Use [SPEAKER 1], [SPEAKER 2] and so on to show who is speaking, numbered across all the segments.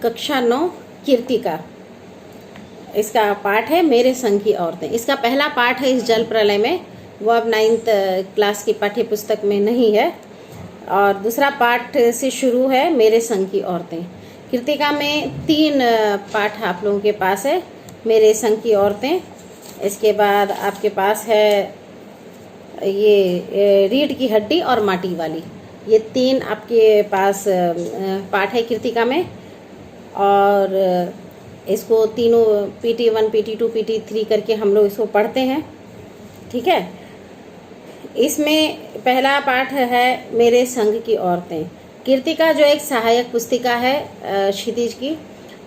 [SPEAKER 1] कक्षा 9 कीर्तिका, इसका पाठ है मेरे संग की औरतें। इसका पहला पाठ है इस जल प्रलय में, वो अब 9th क्लास की पाठ्य पुस्तक में नहीं है। और दूसरा पाठ से शुरू है मेरे संग की औरतें। कीर्तिका में 3 पाठ आप लोगों के पास है, मेरे संग की औरतें। इसके बाद आपके पास है ये रीढ़ की हड्डी और माटी वाली, ये 3 आपके पास पाठ है कीर्तिका में। और इसको तीनों PT1, PT2, PT3 करके हम लोग इसको पढ़ते हैं, ठीक है। इसमें पहला पाठ है मेरे संग की औरतें। कीर्तिका जो एक सहायक पुस्तिका है क्षितिज की,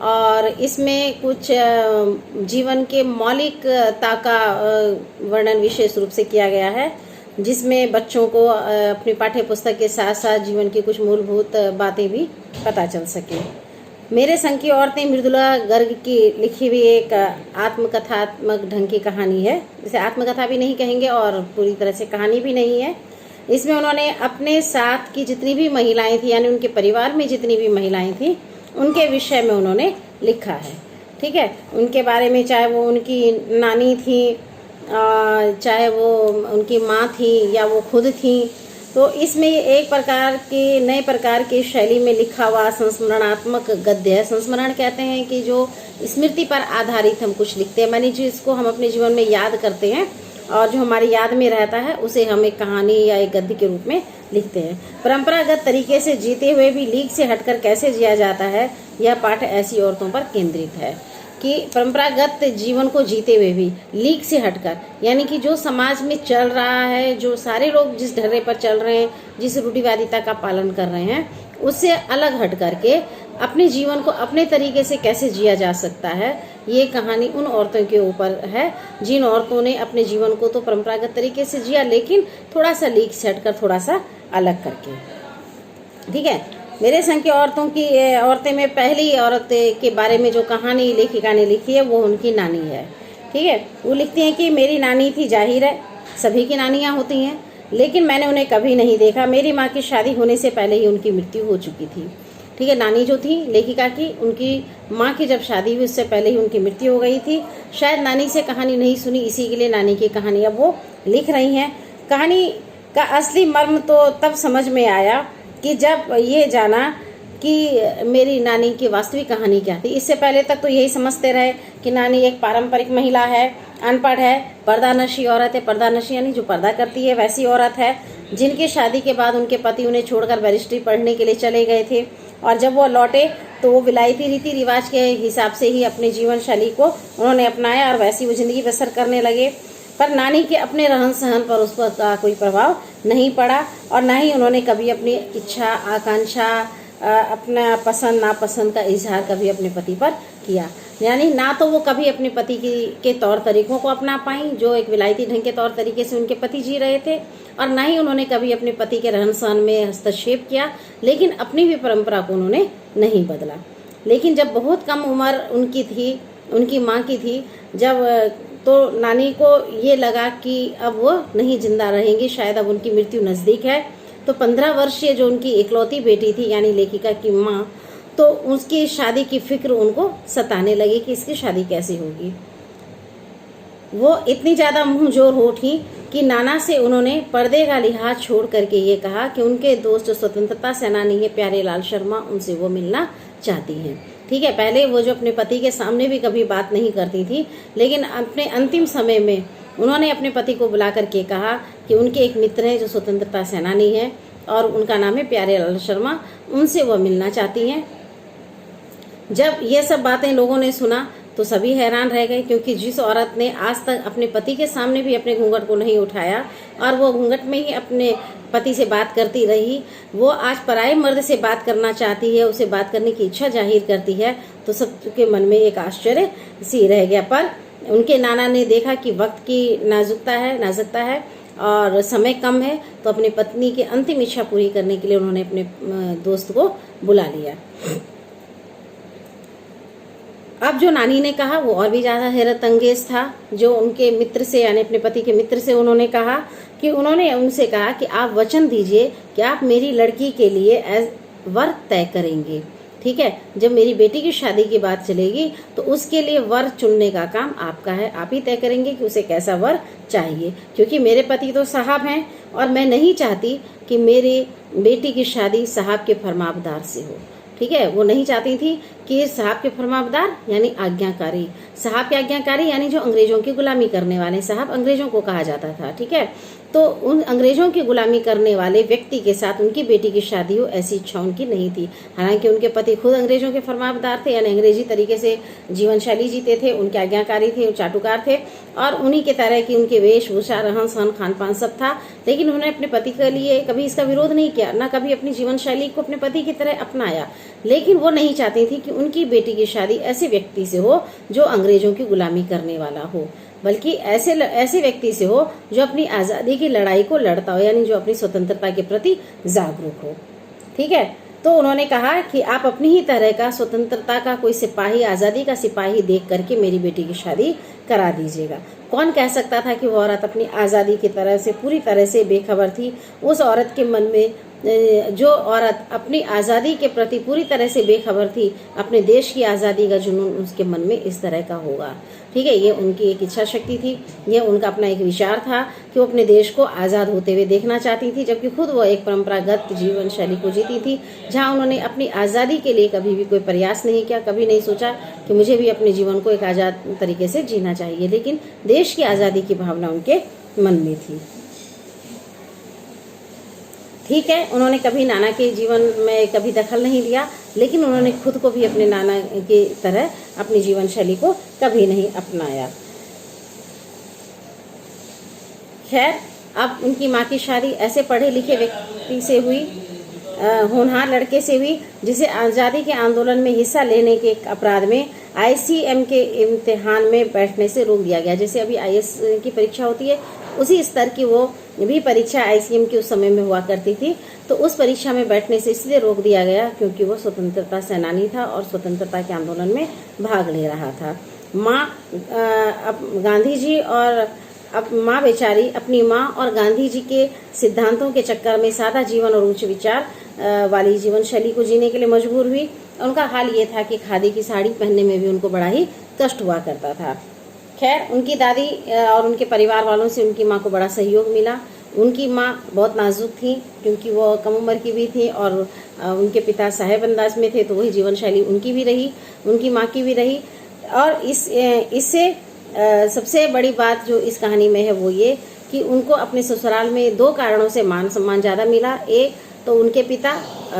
[SPEAKER 1] और इसमें कुछ जीवन के मौलिकता का वर्णन विशेष रूप से किया गया है, जिसमें बच्चों को अपनी पाठ्य पुस्तक के साथ साथ जीवन की कुछ मूलभूत बातें भी पता चल सके। मेरे संग की औरतें मृदुला गर्ग की लिखी हुई एक आत्मकथात्मक ढंग की कहानी है। इसे आत्मकथा भी नहीं कहेंगे और पूरी तरह से कहानी भी नहीं है। इसमें उन्होंने अपने साथ की जितनी भी महिलाएं थी, यानी उनके परिवार में जितनी भी महिलाएं थी, उनके विषय में उन्होंने लिखा है, ठीक है। उनके बारे में, चाहे वो उनकी नानी थी, चाहे वो उनकी माँ थी या वो खुद थी, तो इसमें ये एक प्रकार के नए प्रकार की शैली में लिखा हुआ संस्मरणात्मक गद्य है। संस्मरण कहते हैं कि जो स्मृति पर आधारित हम कुछ लिखते हैं, मानी जिसको हम अपने जीवन में याद करते हैं और जो हमारी याद में रहता है, उसे हम एक कहानी या एक गद्य के रूप में लिखते हैं। परंपरागत तरीके से जीते हुए भी लीक से हटकर कैसे जिया जाता है, यह पाठ ऐसी औरतों पर केंद्रित है कि परंपरागत जीवन को जीते हुए भी लीक से हटकर, यानी कि जो समाज में चल रहा है, जो सारे लोग जिस ढर्रे पर चल रहे हैं, जिस रूढ़िवादिता का पालन कर रहे हैं, उससे अलग हट करके अपने जीवन को अपने तरीके से कैसे जिया जा सकता है, ये कहानी उन औरतों के ऊपर है जिन औरतों ने अपने जीवन को तो परंपरागत तरीके से जिया, लेकिन थोड़ा सा लीक से हटकर, थोड़ा सा अलग करके, ठीक है। मेरे संग की औरतें में पहली औरत के बारे में जो कहानी लेखिका ने लिखी है, वो उनकी नानी है, ठीक है। वो लिखती हैं कि मेरी नानी थी, जाहिर है सभी की नानियाँ होती हैं, लेकिन मैंने उन्हें कभी नहीं देखा। मेरी माँ की शादी होने से पहले ही उनकी मृत्यु हो चुकी थी, ठीक है। नानी जो थी लेखिका की, उनकी माँ की जब शादी हुई उससे पहले ही उनकी मृत्यु हो गई थी। शायद नानी से कहानी नहीं सुनी, इसी के लिए नानी की कहानी अब वो लिख रही हैं। कहानी का असली मर्म तो तब समझ में आया कि जब ये जाना कि मेरी नानी की वास्तविक कहानी क्या थी। इससे पहले तक तो यही समझते रहे कि नानी एक पारंपरिक महिला है, अनपढ़ है, पर्दानशी औरत है। पर्दानशी यानी जो पर्दा करती है, वैसी औरत है, जिनकी शादी के बाद उनके पति उन्हें छोड़कर बैरिस्ट्री पढ़ने के लिए चले गए थे, और जब वो लौटे तो वो विलायती रीति रिवाज के हिसाब से ही अपने जीवन शैली को उन्होंने अपनाया और वैसी वो जिंदगी बसर करने लगे। पर नानी के अपने रहन सहन पर उस पर का कोई प्रभाव नहीं पड़ा, और ना ही उन्होंने कभी अपनी इच्छा, आकांक्षा, अपना पसंद नापसंद का इजहार कभी अपने पति पर किया। यानी ना तो वो कभी अपने पति के तौर तरीकों को अपना पाई, जो एक विलायती ढंग के तौर तरीके से उनके पति जी रहे थे, और ना ही उन्होंने कभी अपने पति के रहन सहन में हस्तक्षेप किया, लेकिन अपनी भी परंपरा को उन्होंने नहीं बदला। लेकिन जब बहुत कम उम्र उनकी थी, उनकी माँ की थी, जब तो नानी को ये लगा कि अब वो नहीं जिंदा रहेंगी, शायद अब उनकी मृत्यु नज़दीक है। तो 15 वर्षीय जो उनकी इकलौती बेटी थी, यानी लेखिका की माँ, तो उसकी शादी की फिक्र उनको सताने लगी कि इसकी शादी कैसे होगी। वो इतनी ज़्यादा मुंहजोर हो उठी कि नाना से उन्होंने पर्दे का लिहाज छोड़ करके ये कहा कि उनके दोस्त जो स्वतंत्रता सेनानी है प्यारेलाल शर्मा, उनसे वो मिलना चाहती हैं, ठीक है। पहले वो जो अपने पति के सामने भी कभी बात नहीं करती थी, लेकिन अपने अंतिम समय में उन्होंने अपने पति को बुला करके कहा कि उनके एक मित्र हैं जो स्वतंत्रता सेनानी है और उनका नाम है प्यारेलाल शर्मा, उनसे वो मिलना चाहती हैं। जब ये सब बातें लोगों ने सुना तो सभी हैरान रह गए, क्योंकि जिस औरत ने आज तक अपने पति के सामने भी अपने घूंघट को नहीं उठाया और वो घूंघट में ही अपने पति से बात करती रही, वो आज पराये मर्द से बात करना चाहती है, उसे बात करने की इच्छा जाहिर करती है, तो सबके मन में एक आश्चर्य सी रह गया। पर उनके नाना ने देखा कि वक्त की नाजुकता है और समय कम है, तो अपनी पत्नी की अंतिम इच्छा पूरी करने के लिए उन्होंने अपने दोस्त को बुला लिया। अब जो नानी ने कहा वो और भी ज़्यादा हैरत अंगेज था। जो उनके मित्र से, यानी अपने पति के मित्र से उन्होंने कहा कि उन्होंने उनसे कहा कि आप वचन दीजिए कि आप मेरी लड़की के लिए वर तय करेंगे, ठीक है। जब मेरी बेटी की शादी की बात चलेगी तो उसके लिए वर चुनने का काम आपका है। आप ही तय करेंगे कि उसे कैसा वर चाहिए, क्योंकि मेरे पति तो साहब हैं और मैं नहीं चाहती कि मेरी बेटी की शादी साहब के फरमाबरदार से हो। ठीक है, वो नहीं चाहती थी कि साहब के फरमाबरदार यानी आज्ञाकारी, साहब के आज्ञाकारी यानी जो अंग्रेजों की गुलामी करने वाले, साहब अंग्रेजों को कहा जाता था। ठीक है, तो उन अंग्रेजों की गुलामी करने वाले व्यक्ति के साथ उनकी बेटी की शादी हो, ऐसी इच्छा उनकी नहीं थी। हालांकि उनके पति खुद अंग्रेजों के फरमाबरदार थे, यानी अंग्रेजी तरीके से जीवन शैली जीते थे, उनके आज्ञाकारी थे, चाटुकार थे और उन्हीं के तरह की उनके वेशभूषा, रहन सहन, खान पान सब था। लेकिन उन्होंने अपने पति के लिए कभी इसका विरोध नहीं किया, ना कभी अपनी जीवन शैली को अपने पति की तरह अपनाया। लेकिन वो नहीं चाहती थी कि उनकी बेटी की शादी ऐसे व्यक्ति से हो जो अंग्रेजों की गुलामी करने वाला हो, बल्कि ऐसे व्यक्ति से हो जो अपनी आज़ादी की लड़ाई को लड़ता हो, यानी जो अपनी स्वतंत्रता के प्रति जागरूक हो। ठीक है, तो उन्होंने कहा कि आप अपनी ही तरह का स्वतंत्रता का कोई सिपाही, आज़ादी का सिपाही देख करके मेरी बेटी की शादी करा दीजिएगा। कौन कह सकता था कि वो औरत अपनी आज़ादी की तरह से पूरी तरह से बेखबर थी। उस औरत के मन में, जो औरत अपनी आज़ादी के प्रति पूरी तरह से बेखबर थी, अपने देश की आज़ादी का जुनून उसके मन में इस तरह का होगा। ठीक है, ये उनकी एक इच्छा शक्ति थी, ये उनका अपना एक विचार था कि वो अपने देश को आज़ाद होते हुए देखना चाहती थी, जबकि खुद वो एक परंपरागत जीवन शैली को जीती थी, जहाँ उन्होंने अपनी आज़ादी के लिए कभी भी कोई प्रयास नहीं किया, कभी नहीं सोचा कि मुझे भी अपने जीवन को एक आज़ाद तरीके से जीना चाहिए। लेकिन देश की आज़ादी की भावना उनके मन में थी। ठीक है, उन्होंने कभी नाना के जीवन में कभी दखल नहीं दिया, लेकिन उन्होंने खुद को भी अपने नाना की तरह अपनी जीवन शैली को कभी नहीं अपनाया। खैर, अब उनकी माँ की शादी ऐसे पढ़े लिखे व्यक्ति से हुई, होनहार लड़के से हुई, जिसे आज़ादी के आंदोलन में हिस्सा लेने के अपराध में ICM के इम्तिहान में बैठने से रोक दिया गया। जैसे अभी IAS की परीक्षा होती है, उसी स्तर की वो भी परीक्षा ICM की उस समय में हुआ करती थी। तो उस परीक्षा में बैठने से इसलिए रोक दिया गया क्योंकि वो स्वतंत्रता सेनानी था और स्वतंत्रता के आंदोलन में भाग ले रहा था। माँ गांधी जी और अब माँ बेचारी अपनी माँ और गांधी जी के सिद्धांतों के चक्कर में सादा जीवन और उच्च विचार वाली जीवन शैली को जीने के लिए मजबूर हुई। उनका हाल ये था कि खादी की साड़ी पहनने में भी उनको बड़ा ही कष्ट हुआ करता था। खैर, उनकी दादी और उनके परिवार वालों से उनकी माँ को बड़ा सहयोग मिला। उनकी माँ बहुत नाजुक थी क्योंकि वो कम उम्र की भी थी और उनके पिता साहेब अंदाज में थे, तो वही जीवन शैली उनकी भी रही, उनकी माँ की भी रही। और इससे सबसे बड़ी बात जो इस कहानी में है वो ये कि उनको अपने ससुराल में 2 कारणों से मान सम्मान ज़्यादा मिला। एक तो उनके पिता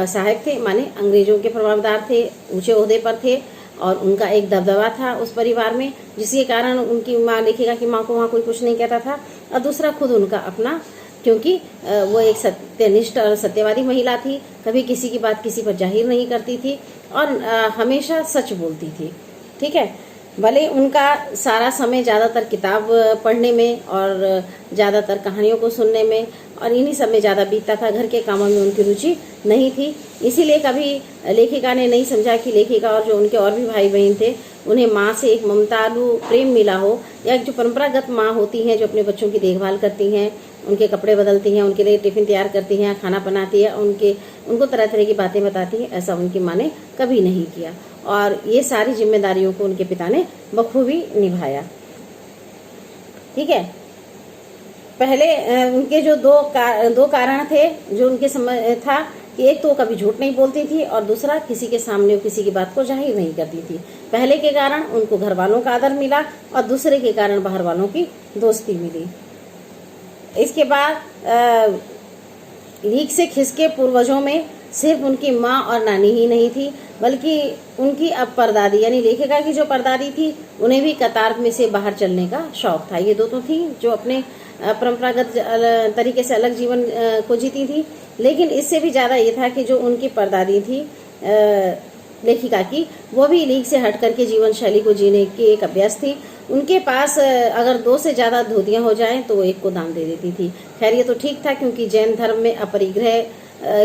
[SPEAKER 1] साहब थे, माने अंग्रेजों के फरमाबरदार थे, ऊंचे ओहदे पर थे और उनका एक दबदबा था उस परिवार में, जिसके कारण उनकी माँ लिखेगा कि माँ को वहाँ कोई कुछ नहीं कहता था। और दूसरा खुद उनका अपना, क्योंकि वो एक सत्यनिष्ठ और सत्यवादी महिला थी, कभी किसी की बात किसी पर जाहिर नहीं करती थी और हमेशा सच बोलती थी। ठीक है, भले उनका सारा समय ज़्यादातर किताब पढ़ने में और ज़्यादातर कहानियों को सुनने में और इन्हीं सब में ज़्यादा बीतता था, घर के कामों में उनकी रुचि नहीं थी। इसीलिए कभी लेखिका ने नहीं समझा कि लेखिका और जो उनके और भी भाई बहन थे उन्हें माँ से एक ममतालु प्रेम मिला हो, या जो परंपरागत माँ होती हैं जो अपने बच्चों की देखभाल करती हैं, उनके कपड़े बदलती हैं, उनके लिए टिफ़िन तैयार करती हैं, खाना बनाती है, उनको तरह तरह की बातें बताती हैं, ऐसा उनकी माँ ने कभी नहीं किया। और ये सारी जिम्मेदारियों को उनके पिता ने बखूबी निभाया। ठीक है, पहले उनके जो दो कारण थे जो उनके समय था कि एक तो वो कभी झूठ नहीं बोलती थी और दूसरा किसी के सामने किसी की बात को जाहिर नहीं करती थी। पहले के कारण उनको घर वालों का आदर मिला और दूसरे के कारण बाहर वालों की दोस्ती मिली। इसके बाद लीक से खिसके पूर्वजों में सिर्फ उनकी माँ और नानी ही नहीं थी, बल्कि उनकी अब परदादी यानी लेखिका की जो परदादी थी उन्हें भी कतार में से बाहर चलने का शौक था। ये दो तो थी जो अपने परंपरागत तरीके से अलग जीवन को जीती थी, लेकिन इससे भी ज़्यादा ये था कि जो उनकी परदादी थी लेखिका की, वो भी लीक से हट करके जीवन शैली को जीने की एक अभ्यास थी। उनके पास अगर 2 से ज़्यादा धोतियाँ हो जाएं तो वो एक को दान दे देती थी। खैर, ये तो ठीक था क्योंकि जैन धर्म में अपरिग्रह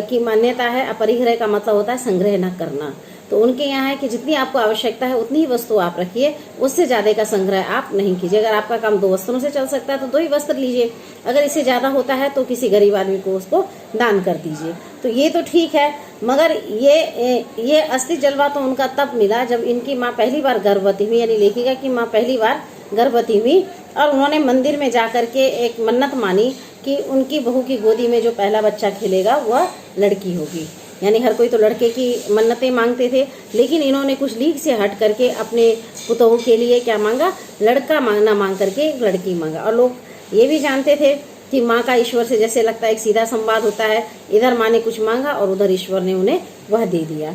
[SPEAKER 1] की मान्यता है। अपरिग्रह का मतलब होता है संग्रह न करना, तो उनके यहाँ है कि जितनी आपको आवश्यकता है उतनी ही वस्तु आप रखिए, उससे ज़्यादा का संग्रह आप नहीं कीजिए। अगर आपका काम 2 वस्त्रों से चल सकता है तो 2 ही वस्त्र लीजिए, अगर इससे ज़्यादा होता है तो किसी गरीब आदमी को उसको दान कर दीजिए। तो ये तो ठीक है, मगर ये अस्थि जलवा तो उनका तब मिला जब इनकी माँ पहली बार गर्भवती हुई, यानी लेखिका की माँ पहली बार गर्भवती हुई और उन्होंने मंदिर में जा कर के एक मन्नत मानी कि उनकी बहू की गोदी में जो पहला बच्चा खेलेगा वह लड़की होगी। यानी हर कोई तो लड़के की मन्नतें मांगते थे, लेकिन इन्होंने कुछ लीक से हट करके अपने पुतोहू के लिए क्या मांगा, लड़का मांगना मांग करके लड़की मांगा। और लोग ये भी जानते थे कि माँ का ईश्वर से जैसे लगता है एक सीधा संवाद होता है, इधर माँ ने कुछ मांगा और उधर ईश्वर ने उन्हें वह दे दिया।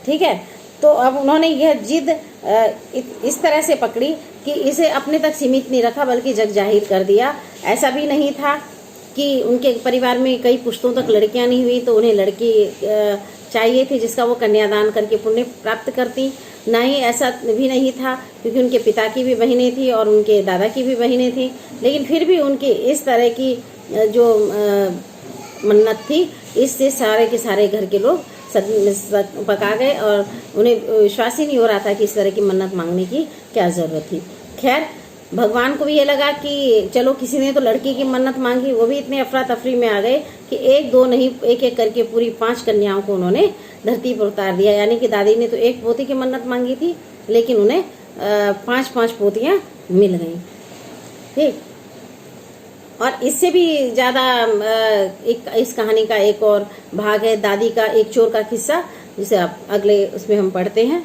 [SPEAKER 1] ठीक है, तो अब उन्होंने यह जिद इस तरह से पकड़ी कि इसे अपने तक सीमित नहीं रखा बल्कि जग जाहिर कर दिया। ऐसा भी नहीं था कि उनके परिवार में कई पुश्तों तक लड़कियां नहीं हुई तो उन्हें लड़की चाहिए थी जिसका वो कन्यादान करके पुण्य प्राप्त करती, ना ही ऐसा भी नहीं था क्योंकि उनके पिता की भी बहनें थी और उनके दादा की भी बहनें थी, लेकिन फिर भी उनकी इस तरह की जो मन्नत थी इससे सारे के सारे घर के लोग पका गए और उन्हें विश्वास ही नहीं हो रहा था कि इस तरह की मन्नत मांगने की क्या ज़रूरत थी। खैर, भगवान को भी ये लगा कि चलो किसी ने तो लड़की की मन्नत मांगी, वो भी इतने अफरा तफरी में आ गए कि 1-2 नहीं, एक एक करके पूरी 5 कन्याओं को उन्होंने धरती पर उतार दिया। यानी कि दादी ने तो 1 पोती की मन्नत मांगी थी, लेकिन उन्हें 5-5 पोतियाँ मिल गई। ठीक, और इससे भी ज़्यादा इस कहानी का एक और भाग है, दादी का एक चोर का किस्सा, जिसे आप अगले उसमें हम पढ़ते हैं।